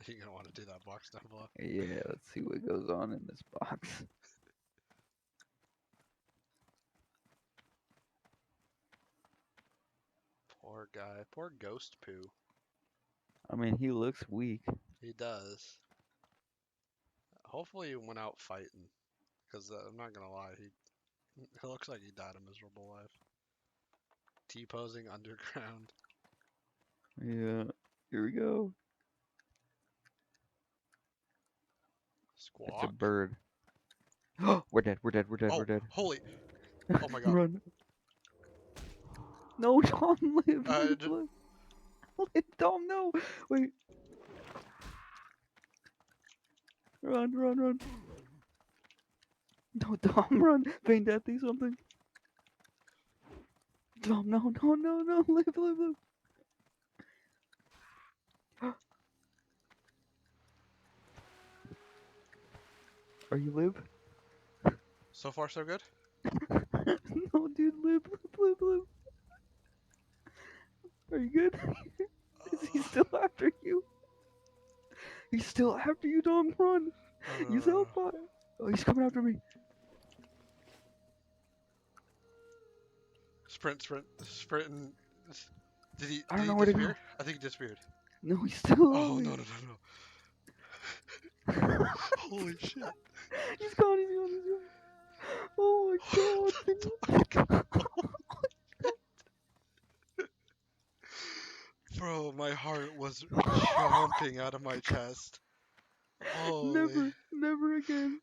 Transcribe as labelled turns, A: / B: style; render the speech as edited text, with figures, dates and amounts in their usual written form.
A: You're gonna want to do that box down below.
B: Yeah, let's see what goes on in this box.
A: Poor guy. Poor ghost poo.
B: I mean, he looks weak.
A: He does. Hopefully he went out fighting. Because I'm not gonna lie, he looks like he died a miserable life. T-posing underground.
B: Yeah, here we go. It's a
A: Squawk.
B: bird. We're dead, we're dead, we're dead,
A: Oh,
B: we're dead.
A: holy. Oh my god.
B: Run. No, Tom, live, live,
A: Just,
B: live. Live, Tom, no. Wait. Run, run, run. No, Tom, run. Feign deathy something. Tom, no, no, no, no. Live, live, live. Are you live?
A: so far so good?
B: No, dude, live, live, live, live. Are you good? Is he still after you? He's still after you, Tom. Run. Use
A: No.
B: Hellfire. Oh, he's coming after me.
A: Sprint, sprint, sprint, and... Did he,
B: I
A: did
B: don't
A: he
B: know where to go.
A: disappear? I think he disappeared.
B: No, he's still
A: Oh,
B: on
A: no,
B: me.
A: no, no, no. Holy shit.
B: He's gone, he's gone, he's gone. Oh my god, dude.
A: Bro, my heart was jumping out of my chest. Holy.
B: Never, never again.